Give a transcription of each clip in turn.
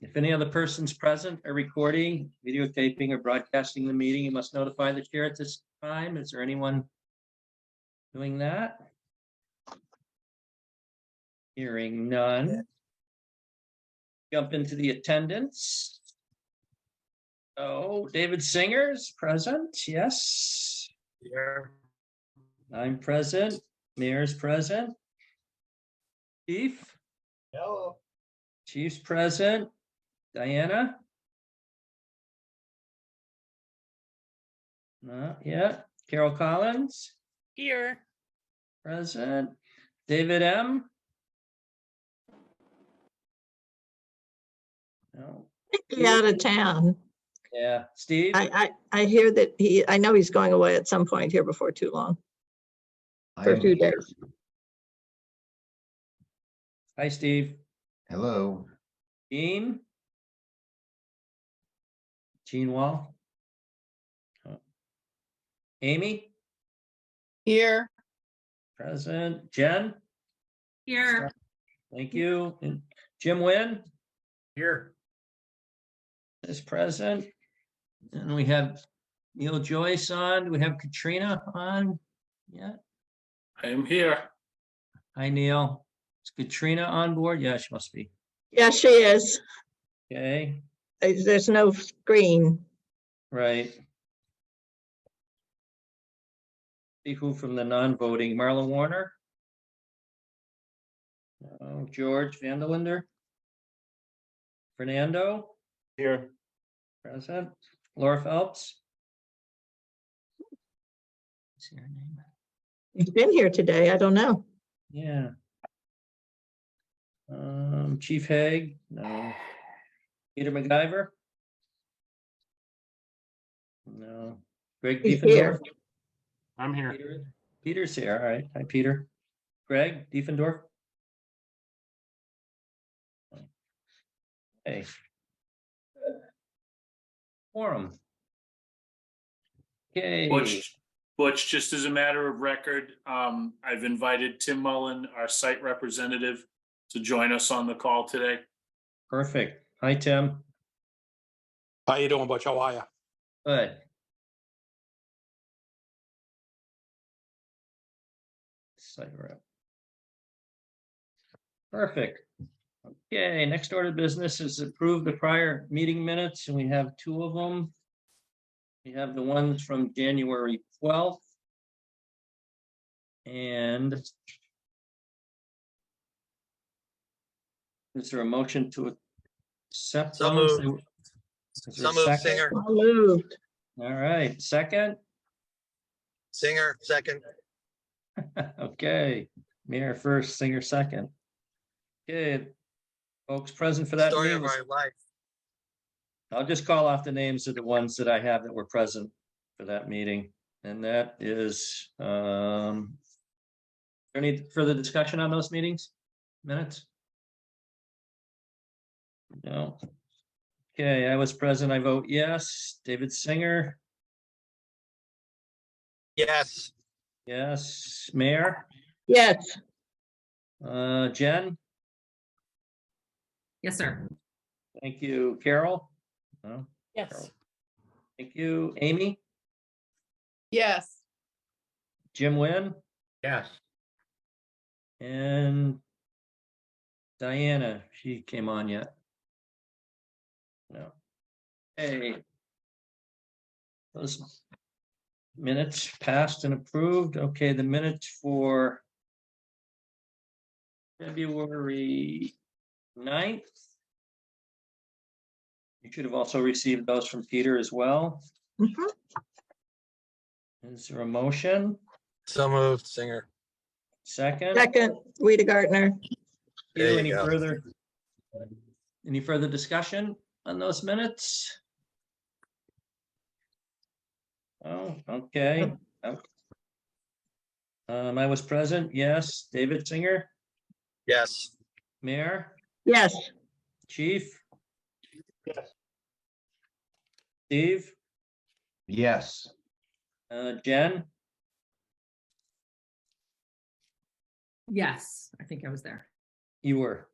If any other persons present are recording, videotaping, or broadcasting the meeting, you must notify the chair at this time. Is there anyone doing that? Hearing none. Jump into the attendance. Oh, David Singer's present. Yes. Here. I'm present. Mayor's present. Chief. Hello. Chief's present. Diana? Not yet. Carol Collins? Here. Present. David M? No. Be out of town. Yeah. Steve? I hear that I know he's going away at some point here before too long, for a few days. Hi, Steve. Hello. Jean? Jean Wall? Oh. Amy? Here. Present. Jen? Here. Thank you. And Jim Wynn Here. is present. And we have Neil Joyce on. Do we have Katrina on? Yeah. I am here. Hi, Neil. Is Katrina on board? Yeah, she must be. Yeah, she is. Okay, There's no screen. right. See who from the non-voting, Marla Warner? George Vanderlinder? Fernando? Here. Present. Laura Phelps? See her name? He's been here today. I don't know. Yeah. Chief Haig? No. Peter MacGyver? No. Greg He's Diefendorf? here. I'm here. Peter's here. All right. Hi, Peter. Greg Diefendorf? Hey. Forum. Okay. Butch, just as a matter of record, I've invited Tim Mullen, our site representative, to join us on the call today. Perfect. Hi, Tim. How you doing, Butch? How are you? Good. Site rep. Perfect. Okay, next order of business is approve the prior meeting minutes, and we have two of them. We have the ones from January 12th. And is there a motion to accept So those? moved. Is there a So moved, second? Singer. So moved. All right, second. Singer, second. Okay, Mayor first, Singer second. Okay, folks present for that Story of meeting. our life. I'll just call off the names of the ones that I have that were present for that meeting. And that is, any further discussion on those meetings? Minutes? No. Okay, I was present. I vote yes. David Singer? Yes. Yes. Mayor? Yes. Jen? Yes, sir. Thank you. Carol? No. Yes. Carol. Thank you. Amy? Yes. Jim Wynn? Yes. And Diana, she came on yet? No. Hey. Those minutes passed and approved. Okay, the minutes for February 9th. You should have also received those from Peter as well. Mhm. Is there a motion? So moved, Singer. Second? Second, Rita Gardner. There you Any go. further discussion on those minutes? Oh, okay. I was present, yes. David Singer, Yes. Mayor, Yes. Chief, Yes. Steve, Yes. Jen, Yes, I think I was there. you were.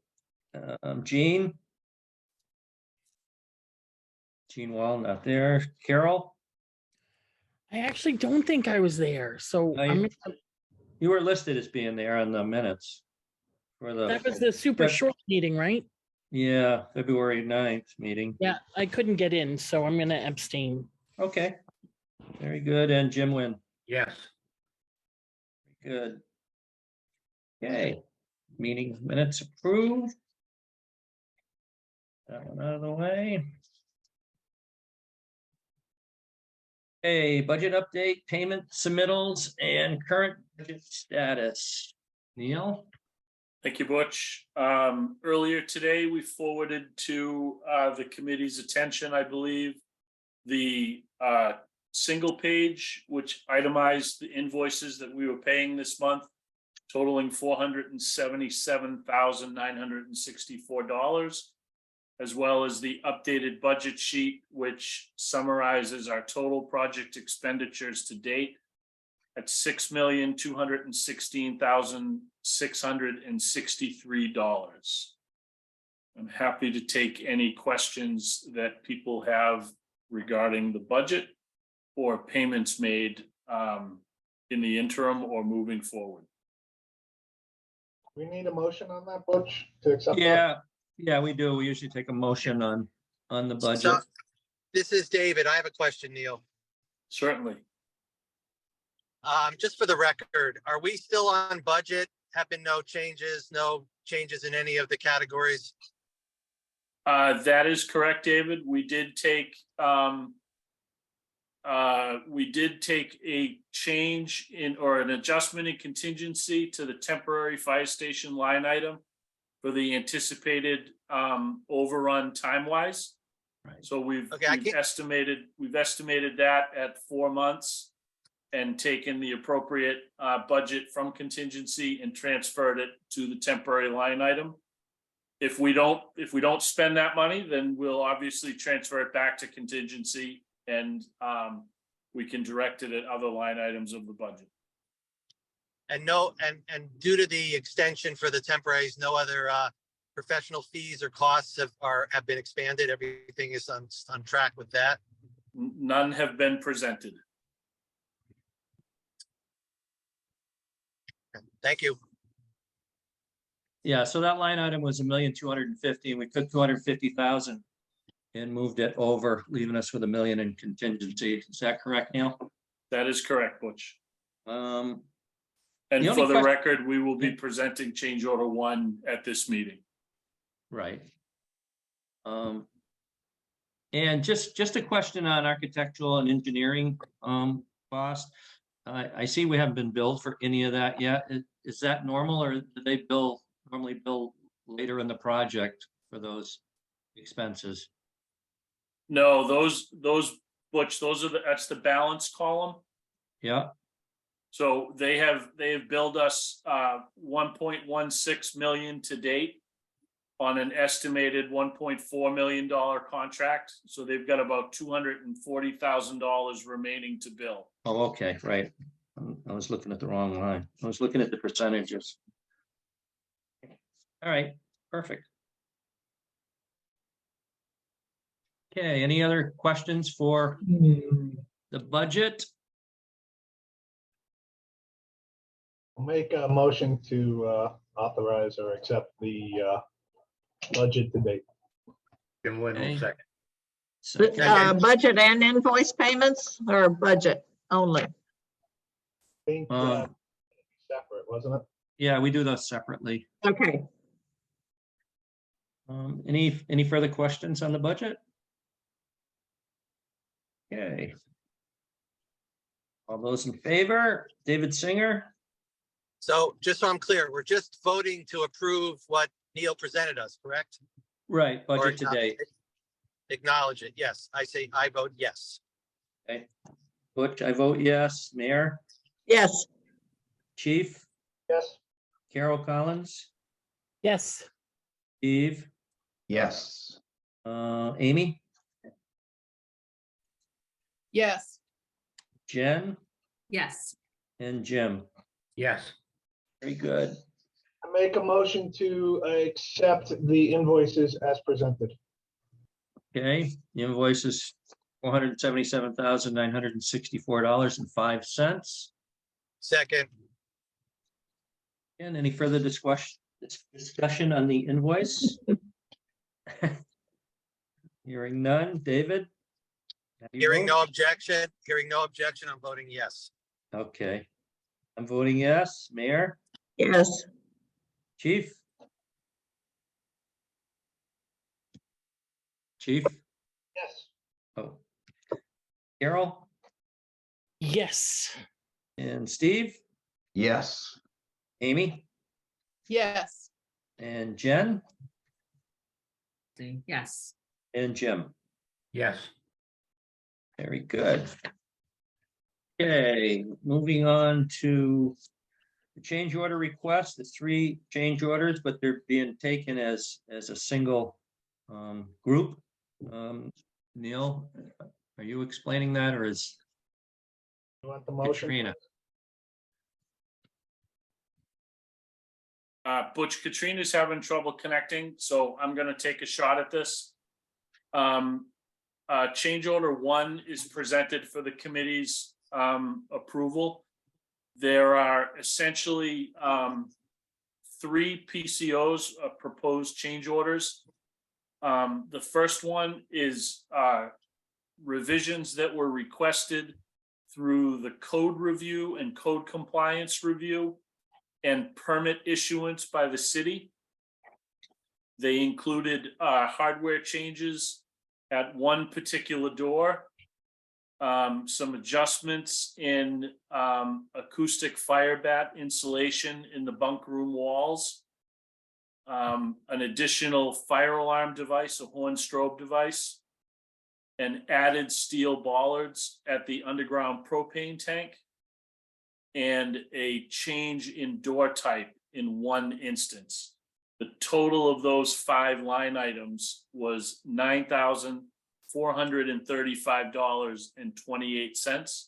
Jean, Gene Wall, not there. Carol, I actually don't think I was there, so No, you were listed as being there on the minutes for that was the, the super Feb- short meeting, right? yeah, February 9th meeting. Yeah, I couldn't get in, so I'm gonna abstain. Okay, very good. And Jim Wynn, Yes. good. Okay, meeting minutes approved. That one out of the way. Okay, budget update, payment submittals, and current budget status. Neil? Thank you, Butch. Earlier today, we forwarded to the committee's attention, I believe, the single page, which itemized the invoices that we were paying this month, totaling $477,964, as well as the updated budget sheet, which summarizes our total project expenditures to date at $6,216,663. I'm happy to take any questions that people have regarding the budget or payments made in the interim or moving forward. We need a motion on that, Butch, to accept that? Yeah, we do. We usually take a motion on the budget. So, this is David. I have a question, Neil. Certainly. Just for the record, are we still on budget? Have been no changes in any of the categories? That is correct, David. We did take a change in, or an adjustment in contingency to the temporary fire station line item for the anticipated overrun time-wise. Right. So we've Okay, estimated that at 4 months and taken the appropriate budget from contingency and transferred it to the temporary line item. If we don't spend that money, then we'll obviously transfer it back to contingency, and we can direct it at other line items of the budget. And due to the extension for the temporaries, no other professional fees or costs have been expanded. Everything is on track with that. None have been presented. Thank you. Yeah, so that line item was 1,250,000, and we took 250,000 and moved it over, leaving us with $1 million in contingency. Is that correct, Neil? That is correct, Butch. The And only for the question- record, we will be presenting change order 1 at this meeting. Right. And just a question on architectural and engineering cost. I see we haven't been billed for any of that yet. Is that normal, or do they normally bill later in the project for those expenses? No, those Butch, that's the balance column. Yeah, So they have billed us 1.16 million to date on an estimated $1.4 million contract. So they've got about $240,000 remaining to bill. oh, okay, right. I was looking at the wrong line. I was looking at the percentages. All right, perfect. Okay, any other questions for the budget? I'll make a motion to authorize or accept the budget to date. Jim Wynn Okay. will second. Second. Budget and invoice payments, or budget only? I think separate, wasn't it? Yeah, we do those separately. Okay, Any further questions on the budget? Okay. All those in favor, David Singer? So just so I'm clear, we're just voting to approve what Neil presented us, correct? Right, Or budget today. acknowledge it. Yes, I vote yes. Okay. Butch, I vote yes. Mayor, yes, Chief, Yes. Carol Collins, Yes, Steve, Yes. Amy, yes, Jen, yes, and Jim. Yes. Very good. I make a motion to accept the invoices as presented. Okay, the invoice is $477,964.05. Second, And any further discussion on the invoice? Hearing none. David? How do you hearing vote? no objection, I'm voting yes. Okay. I'm voting yes. Mayor? Yes, Chief? Chief? Yes. Oh. Carol? Yes. And Steve? Yes. Amy? Yes. And Jen? Yes. And Jim? Yes. Very good. Okay, moving on to the change order request, the 3 change orders, but they're being taken as a single group. Neil, are you explaining that, or is You want the motion? Katrina? Butch, Katrina's having trouble connecting, so I'm gonna take a shot at this. Change order 1 is presented for the committee's approval. There are essentially 3 PCOs, proposed change orders. The first one is revisions that were requested through the code review and code compliance review and permit issuance by the city. They included hardware changes at one particular door, some adjustments in acoustic fire bat insulation in the bunk room walls, an additional fire alarm device, a horn strobe device, and added steel bollards at the underground propane tank, and a change in door type in one instance. The total of those 5 line items was $9,435.28.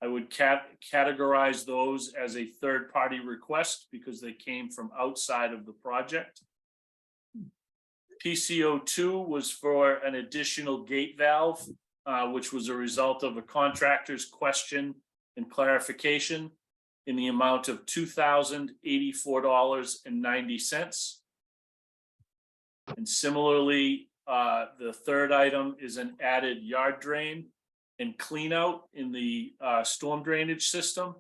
I would categorize those as a third-party request because they came from outside of the project. PCO 2 was for an additional gate valve, which was a result of a contractor's question and clarification in the amount of $2,084.90. And similarly, the third item is an added yard drain and clean out in the storm drainage system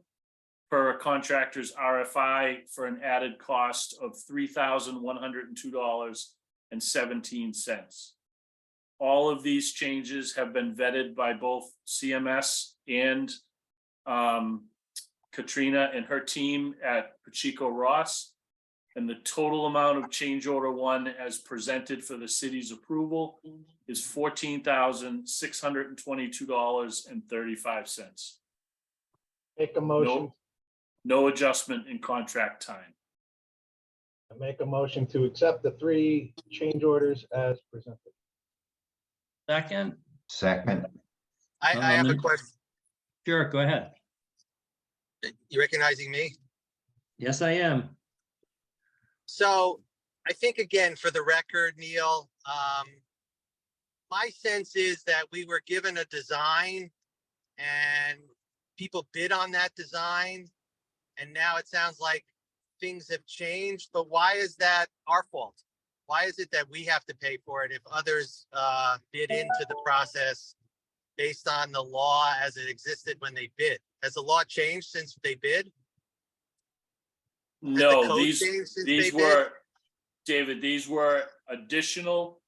per a contractor's RFI for an added cost of $3,102.17. All of these changes have been vetted by both CMS and Katrina and her team at Pacheco Ross. And the total amount of change order 1 as presented for the city's approval is $14,622.35. Make a motion, No adjustment in contract time. make a motion to accept the 3 change orders as presented. Second? Second. I have a Um, question. Sure, go ahead. You recognizing me? Yes, I am. So I think, again, for the record, Neil, my sense is that we were given a design and people bid on that design. And now it sounds like things have changed, but why is that our fault? Why is it that we have to pay for it if others bid into the process based on the law as it existed when they bid? Has the law changed since they bid? No, code these changed since they bid? were, David, these were additional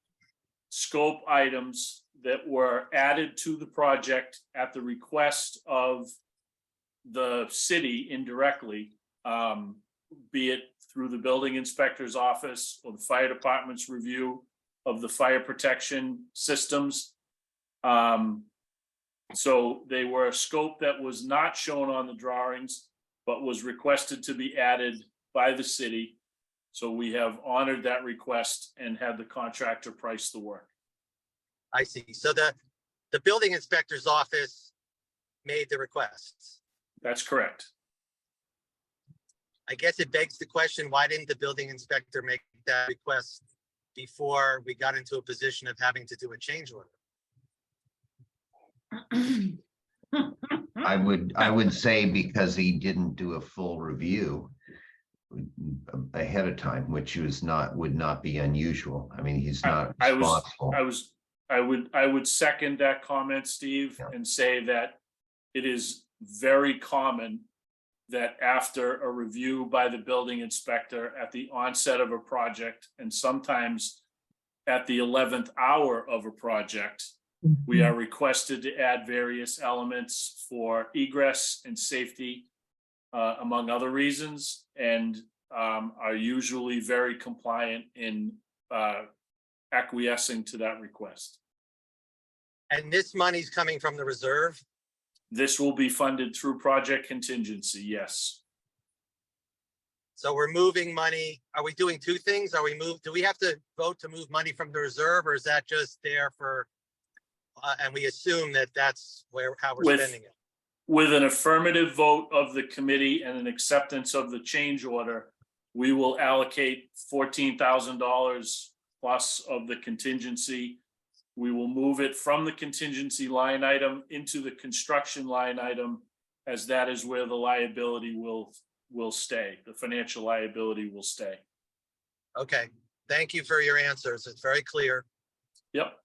scope items that were added to the project at the request of the city indirectly, be it through the building inspector's office or the fire department's review of the fire protection systems. So they were a scope that was not shown on the drawings, but was requested to be added by the city. So we have honored that request and had the contractor price the work. I see. So the building inspector's office made the requests. That's correct. I guess it begs the question, why didn't the building inspector make that request before we got into a position of having to do a change order. I would say because he didn't do a full review ahead of time, which would not be unusual. I mean, he's not responsible. I would second that comment, Steve, Yeah. and say that it is very common that after a review by the building inspector at the onset of a project, and sometimes at the 11th hour of a project, we are requested to add various elements for egress and safety, among other reasons, and are usually very compliant in acquiescing to that request. And this money's coming from the reserve? This will be funded through project contingency, yes. So we're moving money. Are we doing two things? Do we have to vote to move money from the reserve, or is that just there for, and we assume that that's how we're spending it? With an affirmative vote of the committee and an acceptance of the change order, we will allocate $14,000 plus of the contingency. We will move it from the contingency line item into the construction line item, as that is where the liability will stay. The financial liability will stay. Okay, thank you for your answers. It's very clear. Yep.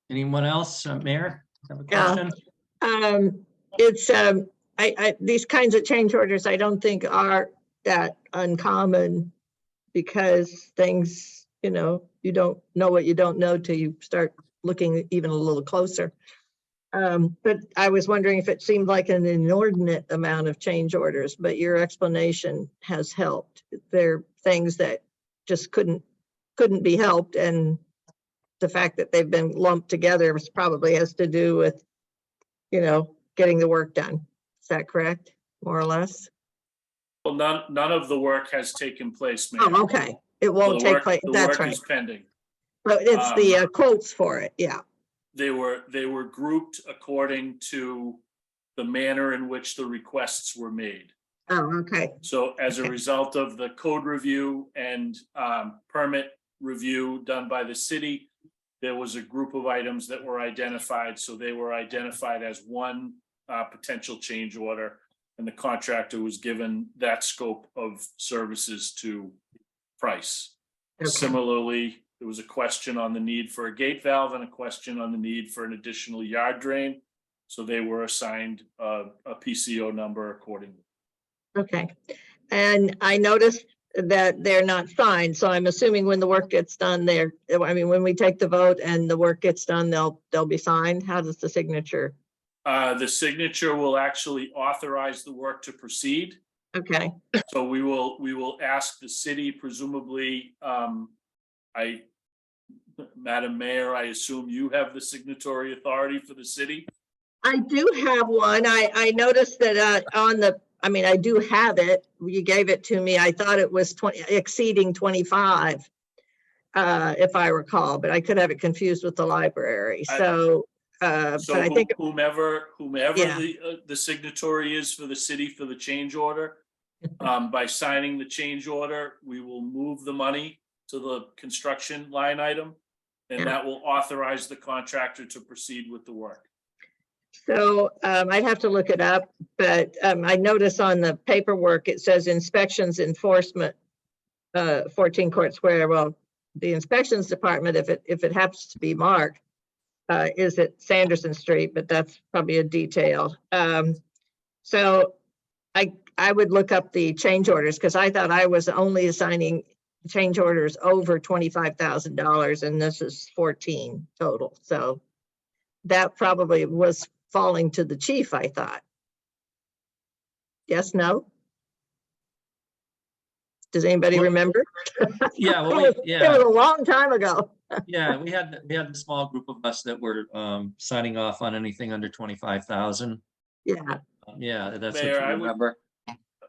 Anyone else? Mayor, have a Yeah. question? It's, these kinds of change orders, I don't think are that uncommon, because things, you don't know what you don't know till you start looking even a little closer. But I was wondering if it seemed like an inordinate amount of change orders, but your explanation has helped. There are things that just couldn't be helped, and the fact that they've been lumped together probably has to do with, getting the work done. Is that correct, more or less? Well, none of the work has taken place, Mayor. Oh, okay. It won't take place. The That's work right. is pending. But it's the quotes for it. Yeah. They were grouped according to the manner in which the requests were made. Oh, okay. So as a Okay. result of the code review and permit review done by the city, there was a group of items that were identified. So they were identified as one potential change order, and the contractor was given that scope of services to price. Okay. Similarly, there was a question on the need for a gate valve and a question on the need for an additional yard drain. So they were assigned a PCO number accordingly. Okay. And I noticed that they're not signed. So I'm assuming when the work gets done when we take the vote and the work gets done, they'll be signed. How does the signature? The signature will actually authorize the work to proceed. Okay. So we will ask the city, presumably, Madam Mayor, I assume you have the signatory authority for the city? I do have one. I noticed that I do have it. You gave it to me. I thought it was exceeding 25, if I recall, but I could have it confused with the library. So but I think whomever Yeah. the signatory is for the city for the change order, by signing the change order, we will move the money to the construction line item, and Yeah. that will authorize the contractor to proceed with the work. so. I'd have to look it up, but I notice on the paperwork it says inspections enforcement, 14 Court Square. Well, the inspections department, if it happens to be marked, is at Sanderson Street, but that's probably a detail. So I would look up the change orders, because I thought I was only assigning change orders over $25,000, and this is 14 total. So that probably was falling to the chief, I thought. Yes, no? Does anybody Well, remember? Yeah, well, It was a long time ago. yeah, we had a small group of us that were signing off on anything under 25,000. Yeah. Yeah, that's what Mayor, you I would- remember.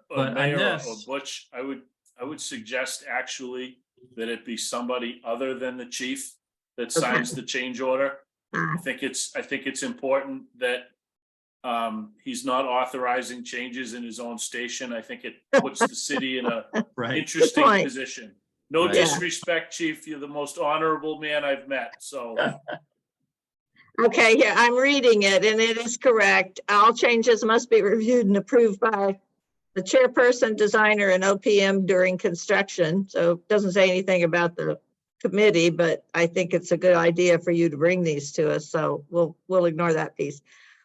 But on Mayor or this- Butch, I would suggest actually that it be somebody other than the chief that signs the change order. I think it's important that he's not authorizing changes in his own station. I think it puts the city in a Right. interesting point. position. No Right. disrespect, chief, you're the most honorable man I've met, so. Okay, here, I'm reading it and it is correct. All changes must be reviewed and approved by the chairperson, designer, and OPM during construction. So it doesn't say anything about the committee, but I think it's a good idea for you to bring these to us. So we'll ignore that piece.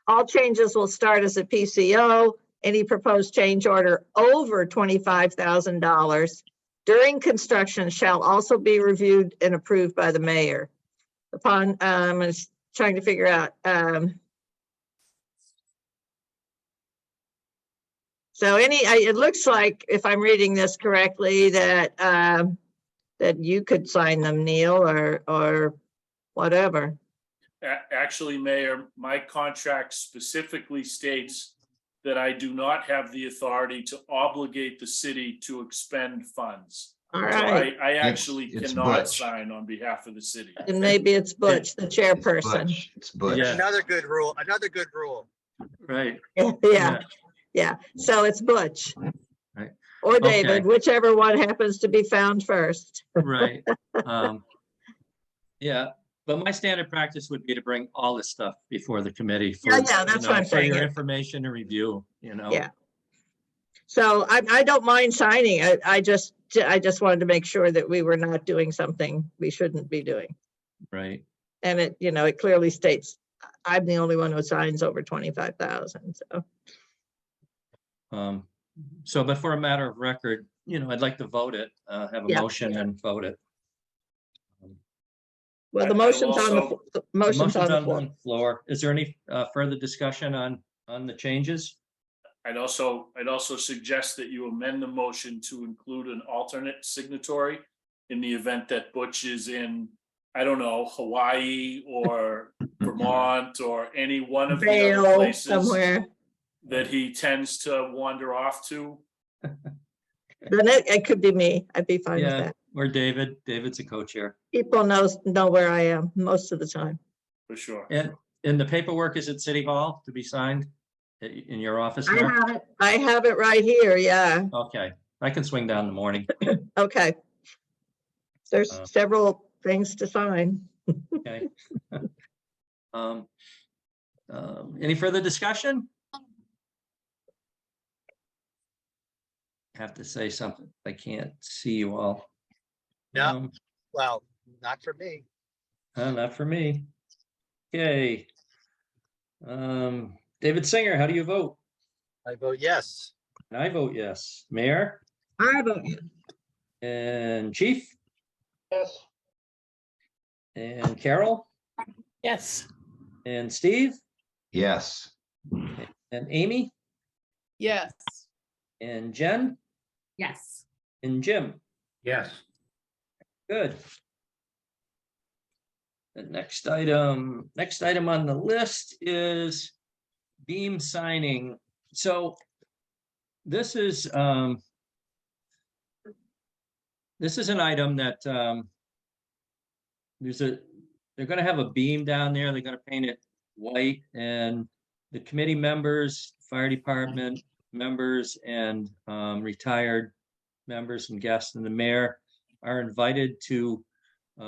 All changes will start as a PCO. Any proposed change order over $25,000 during construction shall also be reviewed and approved by the mayor. Upon, I'm just trying to figure out, so it looks like, if I'm reading this correctly, that, that you could sign them, Neil, or whatever. Actually, Mayor, my contract specifically states that I do not have the authority to obligate the city to expend funds. All So right, I actually It's cannot Butch. sign on behalf of the city. and maybe it's Butch, the It's chairperson. Butch. It's Butch. Yeah. Another good rule, another good rule. Right. Yeah, yeah. So it's Butch. Right. Or Okay. David, whichever one happens to be found first. Right. Yeah, but my standard practice would be to bring all this stuff before the committee. For, Yeah, that's what I'm for saying, your yeah. information and review, Yeah. So I don't mind signing. I just wanted to make sure that we were not doing something we shouldn't be doing. Right. And it clearly states I'm the only one who signs over 25,000. So, but for a matter of record, I'd like to vote it, have a Yeah. motion and vote it. Well, the I- I motion's on the, also- the motion's on the floor. the floor. Is there any further discussion on the changes? I'd also suggest that you amend the motion to include an alternate signatory in the event that Butch is in, I don't know, Hawaii or Vermont or any one of the other Vail places somewhere. that he tends to wander off to. Then it could be me. I'd be fine with Yeah, that. or David. David's a co-chair. People know where I am most of the time. For sure. And the paperwork is at City Hall to be signed in your office I there? have it. I have it right here. Yeah. Okay, I can swing down in the morning. Okay. There's Uh. several things to sign. Okay. Any further discussion? Have to say something. I can't see you all. Yeah. Um, Well, not for me. Not for me. Okay. David Singer, how do you vote? I vote yes. And I vote yes. Mayor I vote yes. and Chief Yes. and Carol Yes. and Steve Yes. and Amy Yes. and Jen Yes. and Jim. Yes. Good. The next item on the list is beam signing. So this is an item that they're going to have a beam down there. They're going to paint it white, and the committee members, fire department members, and retired members and guests and the mayor are invited to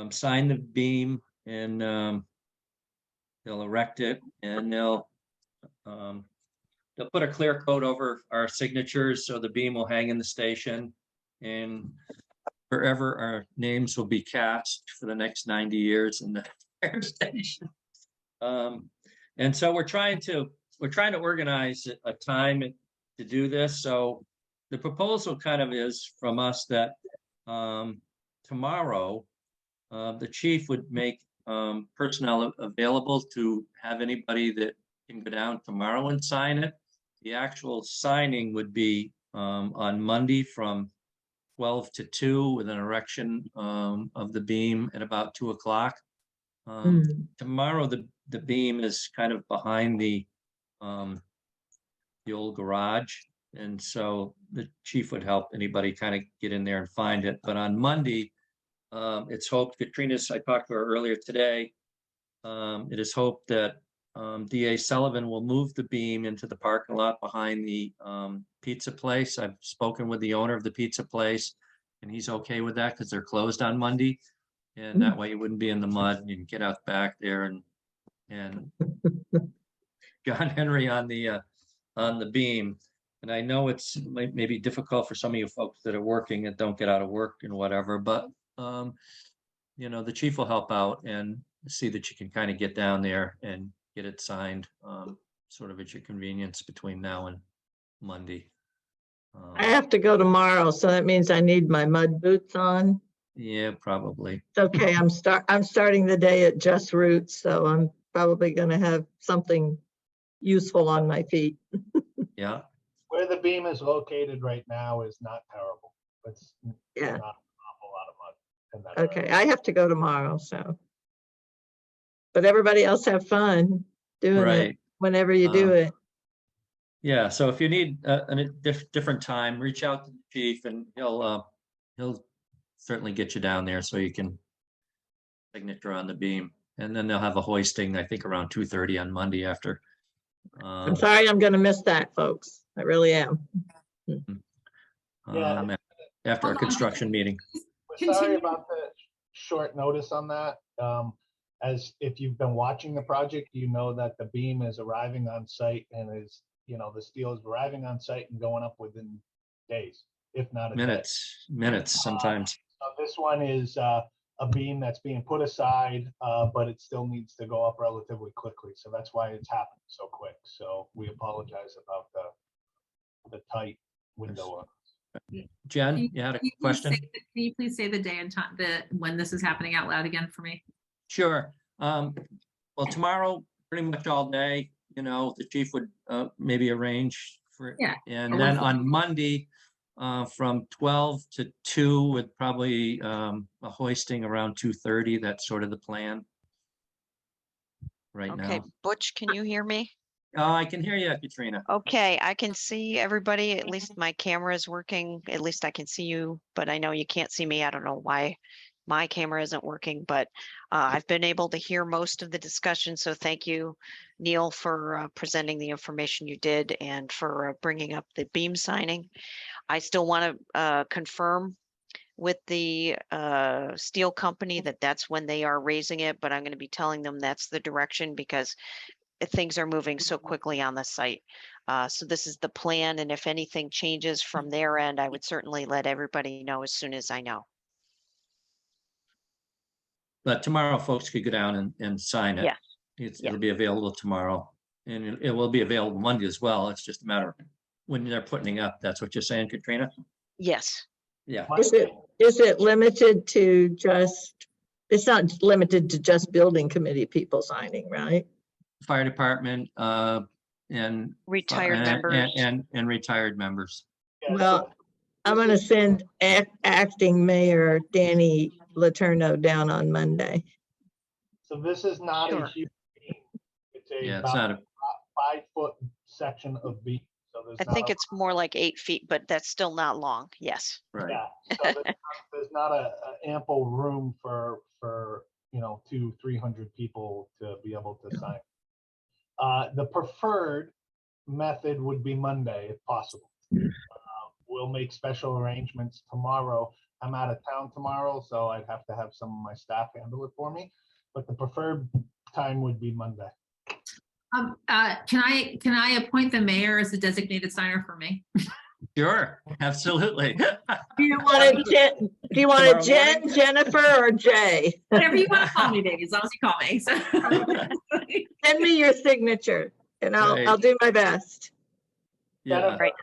sign the beam, and they'll erect it, and they'll put a clear coat over our signatures so the beam will hang in the station, and forever our names will be cast for the next 90 years in the fire station. And so we're trying to organize a time to do this. So the proposal kind of is from us that tomorrow the chief would make personnel available to have anybody that can go down tomorrow and sign it. The actual signing would be on Monday from 12 to 2 with an erection of the beam at about 2 o'clock. Tomorrow the beam is kind of behind the old garage, and so the chief would help anybody kind of get in there and find it. But on Monday, it's hoped, Katrina's, I talked to her earlier today, it is hoped that DA Sullivan will move the beam into the parking lot behind the pizza place. I've spoken with the owner of the pizza place, and he's okay with that because they're closed on Monday. And that way you wouldn't be in the mud and you can get out back there and John Henry on the beam. And I know it's maybe difficult for some of you folks that are working and don't get out of work and whatever, but you know, the chief will help out and see that you can kind of get down there and get it signed, sort of at your convenience between now and Monday. I have to go tomorrow, so that means I need my mud boots on. Yeah, probably. It's okay, I'm starting the day at Just Roots, so I'm probably gonna have something useful on my feet. Yeah. Where the beam is located right now is not terrible. It's Yeah, not an awful lot of mud in that area. okay, I have to go tomorrow, so. But everybody else have fun doing it Right. whenever you do it. Yeah, so if you need a different time, reach out to the chief and he'll certainly get you down there so you can signature on the beam. And then they'll have a hoisting, I think around 2:30 on Monday after. I'm sorry, I'm gonna miss that, folks. I really am. Yeah. After a construction meeting. We're sorry about the short notice on that. As if you've been watching the project, you know that the beam is arriving on site and is, you know, the steel is arriving on site and going up within days, if not a day. Minutes sometimes. This one is a beam that's being put aside, but it still needs to go up relatively quickly. So that's why it's happening so quick. So we apologize about the tight window. Jen, you had a question? Can you please say the day and time, when this is happening out loud again for me? Sure. Well, tomorrow, pretty much all day, you know, the chief would maybe arrange for it. Yeah. And then on Monday, from 12 to 2 with probably a hoisting around 2:30. That's sort of the plan right Okay, now. Butch, can you hear me? Oh, I can hear you, Katrina. Okay, I can see everybody. At least my camera is working. At least I can see you, but I know you can't see me. I don't know why my camera isn't working, but I've been able to hear most of the discussion. So thank you, Neil, for presenting the information you did and for bringing up the beam signing. I still want to confirm with the steel company that that's when they are raising it, but I'm going to be telling them that's the direction because things are moving so quickly on the site. So this is the plan, and if anything changes from their end, I would certainly let everybody know as soon as I know. But tomorrow, folks could go down and sign it. Yeah. It'll be available tomorrow, and it will be available Monday as well. It's just a matter of when they're putting it up. That's what you're saying, Katrina? Yes. Yeah. Is it limited to just, it's not limited to just building committee people signing, right? Fire department and Retired members. and retired members. Yeah, Well, I'm gonna send acting mayor Danny Letourneau down on Monday. so this is not a Sure. huge beam. It's a Yeah, it's not about a 5-foot section of beam. So there's I not think a- it's more like 8 feet, but that's still not long. Yes. right. Yeah, so there's not a ample room for, you know, 200-300 people to be able to sign. The preferred method would be Monday if possible. We'll make special arrangements tomorrow. I'm out of town tomorrow, so I'd have to have some of my staff handle it for me. But the preferred time would be Monday. Can I appoint the mayor as the designated signer for me? Sure, absolutely. Do you want it Jen, Jennifer, or Jay? Whatever you want to call me, baby, as long as you call me. So. Send me your signature and Right. I'll do my best. Yeah, Jennifer, Right.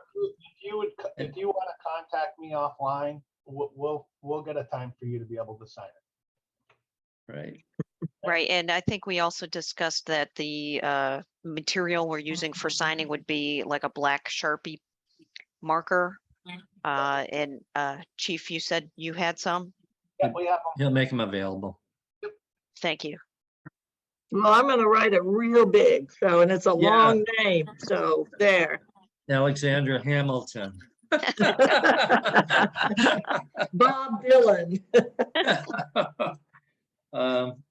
if you want to contact me offline, we'll get a time for you to be able to sign it. right. Right. And I think we also discussed that the material we're using for signing would be like a black Sharpie marker. And Chief, you said you had some? Yeah, we have them. He'll make them available. Thank you. Well, I'm gonna write it real big, so, and it's a Yeah. long name, so there. Alexandra Hamilton. Bob Dylan.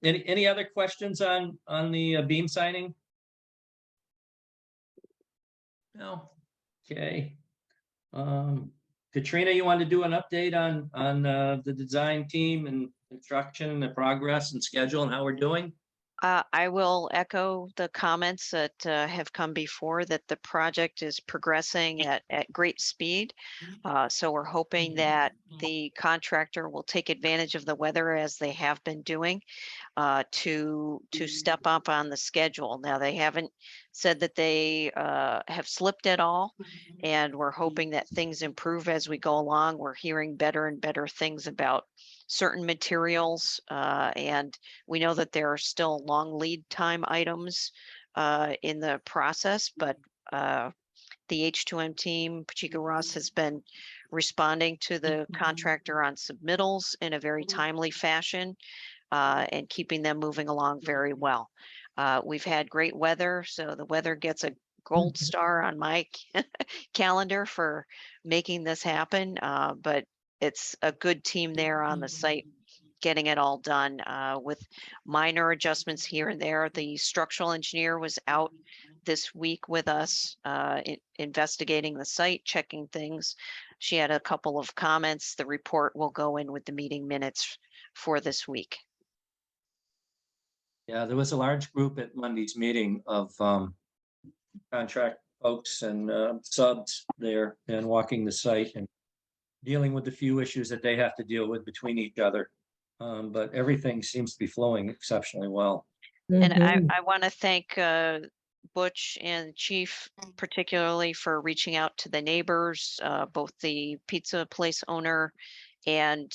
Any other questions on the beam signing? No. Okay. Katrina, you want to do an update on the design team and construction and the progress and schedule and how we're doing? I will echo the comments that have come before, that the project is progressing at great speed. So we're hoping that the contractor will take advantage of the weather, as they have been doing, to step up on the schedule. Now, they haven't said that they have slipped at all, and we're hoping that things improve as we go along. We're hearing better and better things about certain materials, and we know that there are still long lead time items in the process, but the H2M team, Pacheco Ross, has been responding to the contractor on submittals in a very timely fashion, and keeping them moving along very well. We've had great weather, so the weather gets a gold star on my calendar for making this happen. But it's a good team there on the site, getting it all done with minor adjustments here and there. The structural engineer was out this week with us, investigating the site, checking things. She had a couple of comments. The report will go in with the meeting minutes for this week. Yeah, there was a large group at Monday's meeting of contract folks and subs there and walking the site and dealing with the few issues that they have to deal with between each other. But everything seems to be flowing exceptionally well. And Mhm. I want to thank Butch and Chief particularly for reaching out to the neighbors, both the pizza place owner and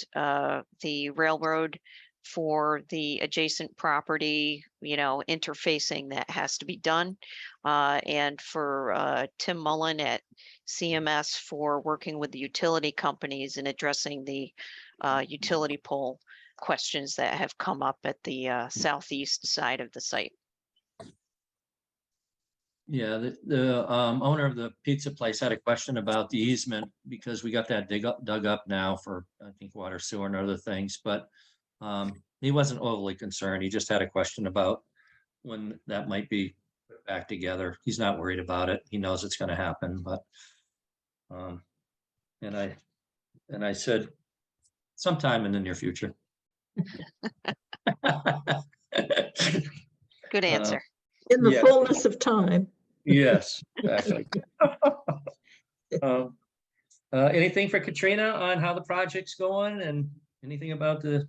the railroad, for the adjacent property, interfacing that has to be done. And for Tim Mullen at CMS for working with the utility companies and addressing the utility pole questions that have come up at the southeast side of the site. Yeah, the owner of the pizza place had a question about the easement because we got that dug up now for, I think, water, sewer and other things, but he wasn't overly concerned. He just had a question about when that might be put back together. He's not worried about it. He knows it's going to happen, but and I said sometime in the near future. Good answer. In the yeah. fullness of time. Yes, exactly. Anything for Katrina on how the project's going and anything about the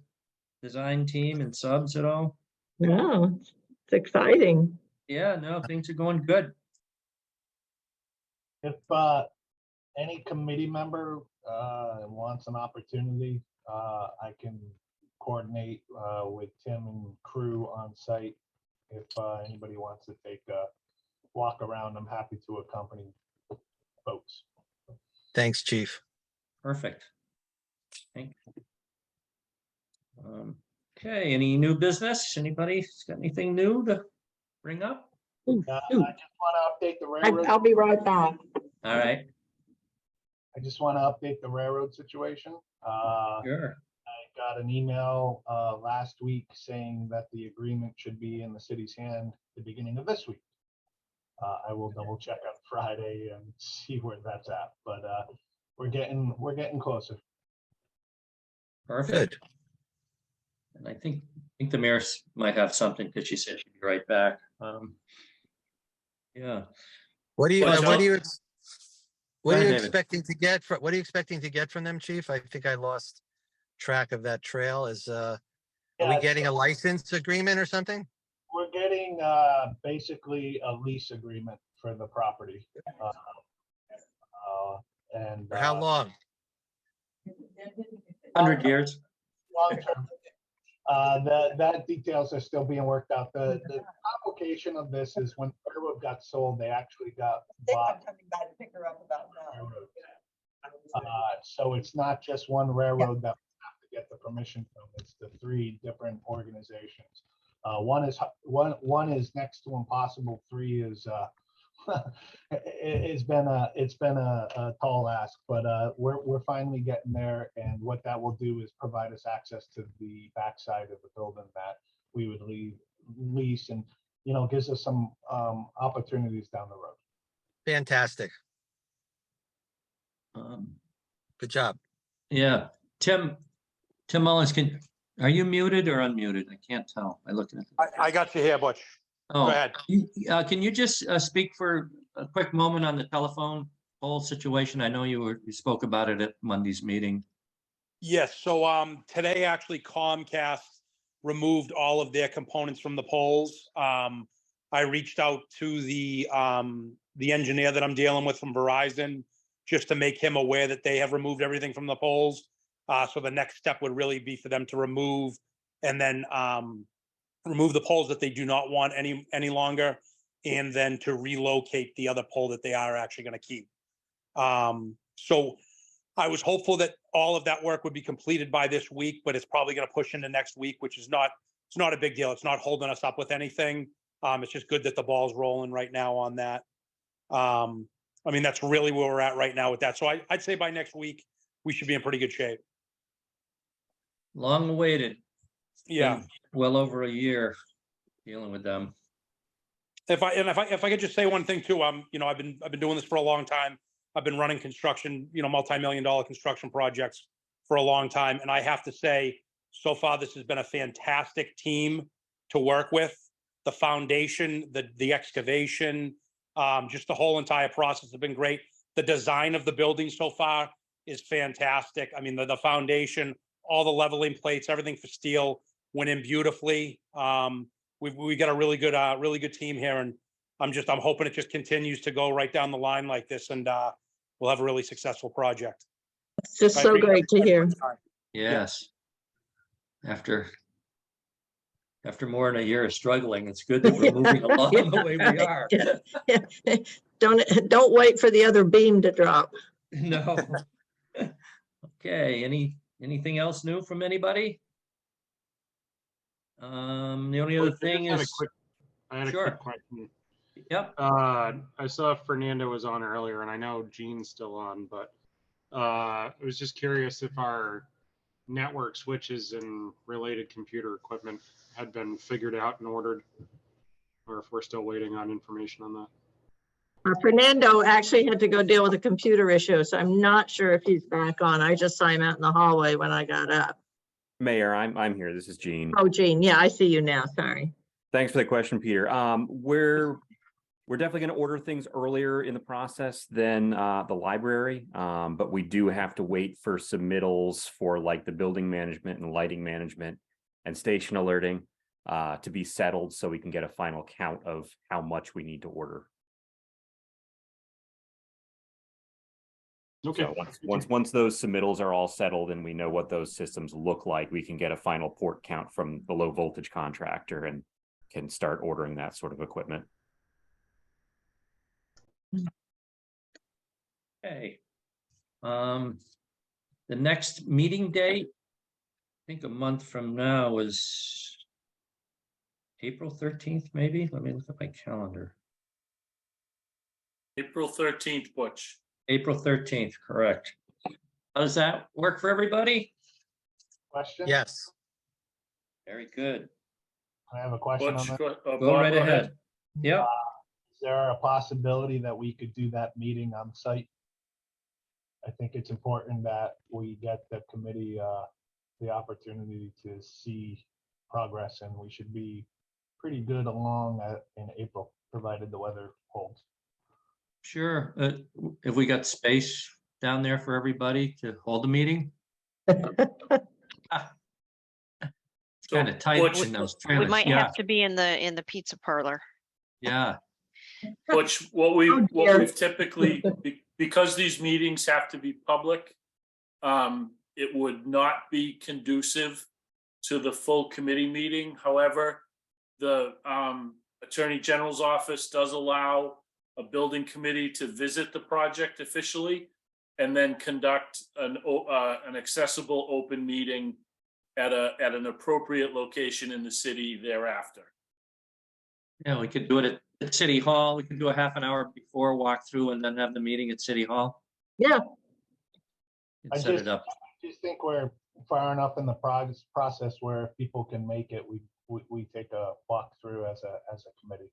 design team and subs at all? Yeah, it's exciting. Yeah, no, things are going good. If any committee member wants an opportunity, I can coordinate with Tim and crew on site. If anybody wants to take a walk around, I'm happy to accompany folks. Thanks, Chief. Perfect. Thank you. Okay, any new business? Anybody got anything new to bring up? I just want to update the railroad. I'll be right back. All right. I just want to update the railroad situation. Sure. I got an email last week saying that the agreement should be in the city's hand the beginning of this week. I will double check on Friday and see where that's at, but we're getting closer. Perfect. And I think the mayor might have something because she said she'd be right back. Yeah. What are you Well, David. expecting to get from, what are you expecting to get from them, Chief? I think I lost track of that trail. Are we getting a license agreement or something? We're getting basically a lease agreement for the property. And For how long? 100 years. long term. That details are still being worked out. The complication of this is when the railroad got sold, they actually got bought. Coming by to pick her up about now. So it's not just one railroad that we have to get the permission from. It's the 3 different organizations. One is next to impossible. 3 is it's been a tall ask, but we're finally getting there. And what that will do is provide us access to the backside of the building that we would lease, and gives us some opportunities down the road. Fantastic. Good job. Yeah, Tim Mullins, are you muted or unmuted? I can't tell. I looked at it. I got you here, Butch. Oh, Go ahead. Can you just speak for a quick moment on the telephone pole situation? I know you spoke about it at Monday's meeting. Yes, so today actually Comcast removed all of their components from the poles. I reached out to the engineer that I'm dealing with from Verizon just to make him aware that they have removed everything from the poles. So the next step would really be for them to remove and then remove the poles that they do not want any longer, and then to relocate the other pole that they are actually going to keep. So I was hopeful that all of that work would be completed by this week, but it's probably going to push into next week, which is it's not a big deal. It's not holding us up with anything. It's just good that the ball's rolling right now on that. I mean, that's really where we're at right now with that. So I'd say by next week, we should be in pretty good shape. Long awaited. Yeah. Well over a year dealing with them. If I could just say one thing too, you know, I've been doing this for a long time. I've been running construction, you know, multi-million-dollar construction projects for a long time. And I have to say, so far, this has been a fantastic team to work with. The foundation, the excavation, just the whole entire process has been great. The design of the building so far is fantastic. I mean, the foundation, all the leveling plates, everything for steel went in beautifully. We got a really good team here, and I'm hoping it just continues to go right down the line like this, and we'll have a really successful project. It's just so great to hear. Yes. After more than a year of struggling, it's good that we're moving along the way we are. Yeah. Don't wait for the other beam to drop. No. Okay, anything else new from anybody? The only other thing is. I had a Sure. quick question. Yep. I saw Fernando was on earlier, and I know Gene's still on, but I was just curious if our network switches and related computer equipment had been figured out and ordered, or if we're still waiting on information on that. Fernando actually had to go deal with a computer issue, so I'm not sure if he's back on. I just saw him out in the hallway when I got up. Mayor, I'm here. This is Gene. Oh, Gene. Yeah, I see you now. Sorry. Thanks for the question, Peter. We're definitely going to order things earlier in the process than the library, but we do have to wait for submittals for like the building management and lighting management and station alerting to be settled so we can get a final count of how much we need to order. Okay. So once those submittals are all settled and we know what those systems look like, we can get a final port count from the low voltage contractor and can start ordering that sort of equipment. Okay. The next meeting date, I think a month from now, is April 13th, maybe? Let me look at my calendar. April 13th, Butch. April 13th, correct. How does that work for everybody? Question? Yes. Very good. I have a question on Butch, that. Go right ahead. Yep. Is there a possibility that we could do that meeting on site? I think it's important that we get the committee the opportunity to see progress, and we should be pretty good along in April, provided the weather holds. Sure. Have we got space down there for everybody to hold the meeting? It's kind of tight in those We trailers. might Yeah. have to be in the pizza parlor. Yeah. Butch, what we've typically, because these meetings have to be public, it would not be conducive to the full committee meeting. However, the Attorney General's office does allow a building committee to visit the project officially and then conduct an accessible open meeting at an appropriate location in the city thereafter. Yeah, we could do it at City Hall. We could do a half an hour before, walk through, and then have the meeting at City Hall. Yeah. And set it up. I just think we're far enough in the process where if people can make it, we take a walk through as a committee.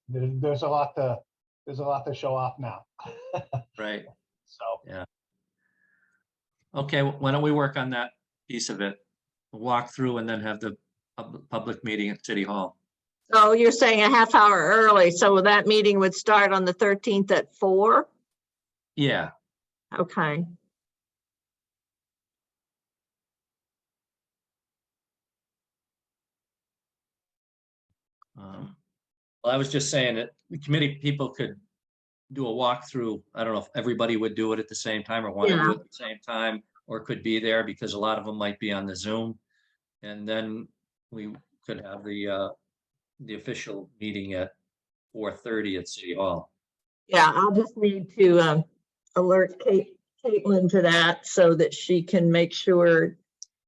There's a lot to show off now. Right. So yeah. Okay, why don't we work on that piece of it? Walk through and then have the public meeting at City Hall. So you're saying a half hour early, so that meeting would start on the 13th at 4? Yeah, Okay. well, I was just saying that the committee people could do a walkthrough. I don't know if everybody would do it at the same time or want to do Yeah. it at the same time, or could be there because a lot of them might be on the Zoom. And then we could have the official meeting at 4:30 at City Hall. Yeah, I'll just need to alert Caitlin to that so that she can make sure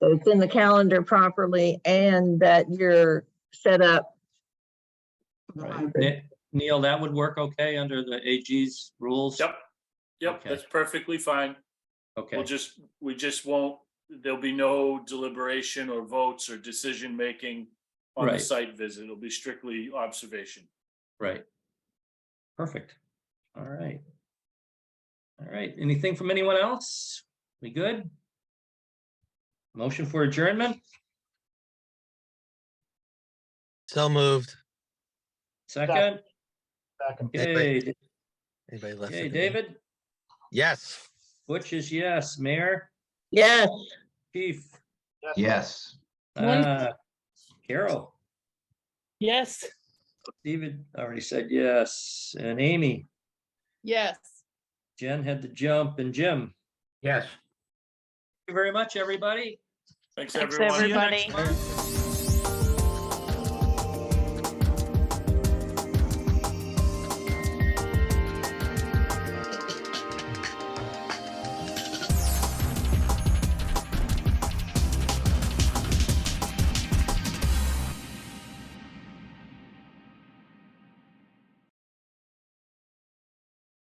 that it's in the calendar properly and that you're set up. Right. Neil, that would work okay under the AG's rules? Yep, Okay. that's perfectly fine. Okay, We just won't, there'll be no deliberation or votes or decision-making on the Right. site visit. It'll be strictly observation. right. Perfect. All right. All right. Anything from anyone else? We good? Motion for adjournment? So moved. Second? Second. Okay, Anybody left? okay, David? Yes. Butch is yes. Mayor? Yes. Chief? Yes. Carol? Yes. David already said yes. And Amy? Yes. Jen had to jump. And Jim? Yes. Thank you very much, everybody. Thanks, Thanks, everyone. See you next everybody. month.